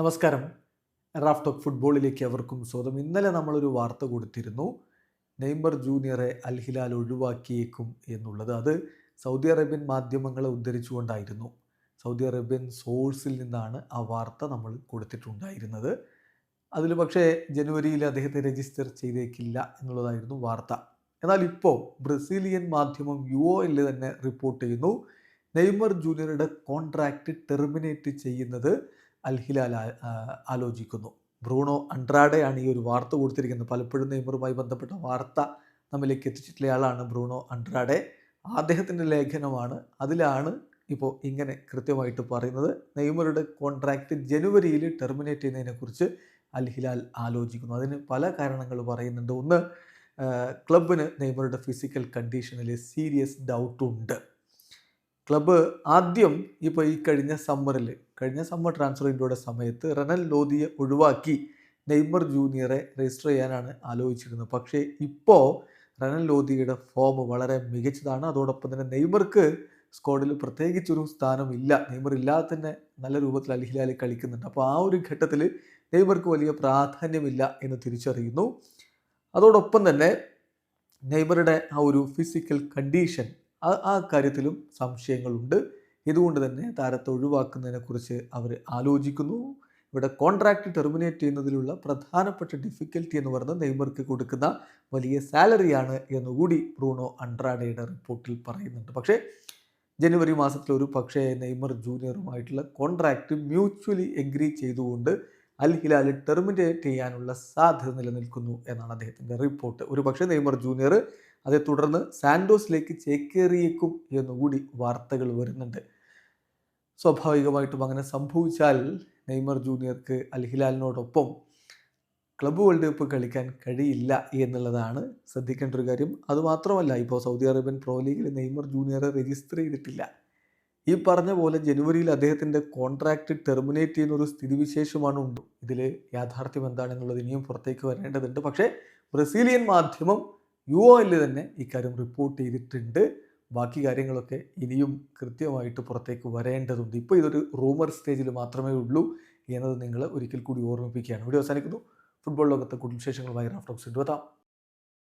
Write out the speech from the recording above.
നമസ്കാരം. Raf talk ഫുട്ബോളിലേക്ക് അവർക്കും സ്വാഗതം. ഇന്നലെ നമ്മളൊരു വാർത്ത കൊടുത്തിരുന്നു. നെയ്മർ ജൂനിയറെ അൽ ഹിലാൽ ഒഴിവാക്കിയേക്കും എന്നുള്ളത്. അത് സൗദി അറേബ്യൻ മാധ്യമങ്ങളെ ഉദ്ധരിച്ചുകൊണ്ടായിരുന്നു. സൗദി അറേബ്യൻ സോഴ്സിൽ നിന്നാണ് ആ വാർത്ത നമ്മൾ കൊടുത്തിട്ടുണ്ടായിരുന്നത്. അതിൽ പക്ഷേ ജനുവരിയിൽ അദ്ദേഹത്തെ രജിസ്റ്റർ ചെയ്തേക്കില്ല എന്നുള്ളതായിരുന്നു വാർത്ത. എന്നാൽ ഇപ്പോൾ ബ്രസീലിയൻ മാധ്യമം UOL തന്നെ റിപ്പോർട്ട് ചെയ്യുന്നു, നെയ്മർ ജൂനിയറുടെ കോൺട്രാക്റ്റ് ടെർമിനേറ്റ് ചെയ്യുന്നത് അൽ ഹിലാൽ ആലോചിക്കുന്നു. ബ്രൂണോ അൻഡ്രാഡയാണ് ഈ ഒരു വാർത്ത കൊടുത്തിരിക്കുന്നത്. പലപ്പോഴും നെയ്മറുമായി ബന്ധപ്പെട്ട വാർത്ത നമ്മിലേക്ക് എത്തിച്ചിട്ടുള്ള ആളാണ് ബ്രൂണോ അൻഡ്രാഡെ. അദ്ദേഹത്തിൻ്റെ ലേഖനമാണ്. അതിലാണ് ഇപ്പോൾ ഇങ്ങനെ കൃത്യമായിട്ട് പറയുന്നത്, നെയ്മറുടെ കോൺട്രാക്റ്റ് ജനുവരിയിൽ ടെർമിനേറ്റ് ചെയ്യുന്നതിനെക്കുറിച്ച് അൽ ഹിലാൽ ആലോചിക്കുന്നു. അതിന് പല കാരണങ്ങൾ പറയുന്നുണ്ട്. ഒന്ന്, ക്ലബിന് നെയ്മറുടെ ഫിസിക്കൽ കണ്ടീഷനിൽ സീരിയസ് ഡൗട്ടുണ്ട്. ക്ലബ്ബ് ആദ്യം ഇപ്പോൾ ഈ കഴിഞ്ഞ സമ്മർ ട്രാൻസ്ഫർ വിൻഡോയുടെ സമയത്ത് റെനൽ ലോദിയെ ഒഴിവാക്കി നെയ്മർ ജൂനിയറെ രജിസ്റ്റർ ചെയ്യാനാണ് ആലോചിച്ചിരുന്നത്. പക്ഷേ ഇപ്പോൾ റെനൽ ലോദിയുടെ ഫോം വളരെ മികച്ചതാണ്. അതോടൊപ്പം തന്നെ നെയ്മർക്ക് സ്ക്വാഡിൽ പ്രത്യേകിച്ചൊരു സ്ഥാനമില്ല. നെയ്മർ ഇല്ലാതെ തന്നെ നല്ല രൂപത്തിൽ അൽ ഹിലാലിൽ കളിക്കുന്നുണ്ട്. അപ്പോൾ ആ ഒരു ഘട്ടത്തിൽ നെയ്മർക്ക് വലിയ പ്രാധാന്യമില്ല എന്ന് തിരിച്ചറിയുന്നു. അതോടൊപ്പം തന്നെ നെയ്മറുടെ ആ ഒരു ഫിസിക്കൽ കണ്ടീഷൻ, ആ കാര്യത്തിലും സംശയങ്ങളുണ്ട്. ഇതുകൊണ്ട് തന്നെ താരത്തെ ഒഴിവാക്കുന്നതിനെക്കുറിച്ച് അവർ ആലോചിക്കുന്നു. ഇവിടെ കോൺട്രാക്റ്റ് ടെർമിനേറ്റ് ചെയ്യുന്നതിലുള്ള പ്രധാനപ്പെട്ട ഡിഫിക്കൽറ്റി എന്ന് പറയുന്നത് നെയ്മർക്ക് കൊടുക്കുന്ന വലിയ സാലറിയാണ് എന്നുകൂടി ബ്രൂണോ അൻഡ്രാഡയുടെ റിപ്പോർട്ടിൽ പറയുന്നുണ്ട്. പക്ഷേ ജനുവരി മാസത്തിൽ ഒരു പക്ഷേ നെയ്മർ ജൂനിയറുമായിട്ടുള്ള കോൺട്രാക്റ്റ് മ്യൂച്വലി എഗ്രി ചെയ്തുകൊണ്ട് അൽ ഹിലാൽ ടെർമിനേറ്റ് ചെയ്യാനുള്ള സാധ്യത നിലനിൽക്കുന്നു എന്നാണ് അദ്ദേഹത്തിൻ്റെ റിപ്പോർട്ട്. ഒരു പക്ഷേ നെയ്മർ ജൂനിയർ അതേ തുടർന്ന് സാൻഡോസിലേക്ക് ചേക്കേറിയേക്കും എന്നുകൂടി വാർത്തകൾ വരുന്നുണ്ട്. സ്വാഭാവികമായിട്ടും അങ്ങനെ സംഭവിച്ചാൽ നെയ്മർ ജൂനിയർക്ക് അൽ ഹിലാലിനോടൊപ്പം ക്ലബ്ബ് വേൾഡ് കപ്പ് കളിക്കാൻ കഴിയില്ല എന്നുള്ളതാണ് ശ്രദ്ധിക്കേണ്ട ഒരു കാര്യം. അതുമാത്രമല്ല, ഇപ്പോൾ സൗദി അറേബ്യൻ പ്രോ ലീഗിൽ നെയ്മർ ജൂനിയറെ രജിസ്റ്റർ ചെയ്തിട്ടില്ല. ഈ പറഞ്ഞ പോലെ ജനുവരിയിൽ അദ്ദേഹത്തിൻ്റെ കോൺട്രാക്റ്റ് ടെർമിനേറ്റ് ചെയ്യുന്ന ഒരു സ്ഥിതിവിശേഷമാണ് ഉണ്ട്. ഇതിൽ യാഥാർത്ഥ്യം എന്താണെന്നുള്ളത് ഇനിയും പുറത്തേക്ക് വരേണ്ടതുണ്ട്. പക്ഷേ ബ്രസീലിയൻ മാധ്യമം UOL തന്നെ ഇക്കാര്യം റിപ്പോർട്ട് ചെയ്തിട്ടുണ്ട്. ബാക്കി കാര്യങ്ങളൊക്കെ ഇനിയും കൃത്യമായിട്ട് പുറത്തേക്ക് വരേണ്ടതുണ്ട്. ഇപ്പോൾ ഇതൊരു റൂമർ സ്റ്റേജിൽ മാത്രമേ ഉള്ളൂ എന്നത് നിങ്ങൾ ഒരിക്കൽ കൂടി ഓർമ്മിപ്പിക്കുകയാണ്. വീഡിയോ അവസാനിക്കുന്നു. ഫുട്ബോൾ ലോകത്തെ കൂടുതൽ വിശേഷങ്ങളുമായി റാഫ് ടോക്സ് എത്താം.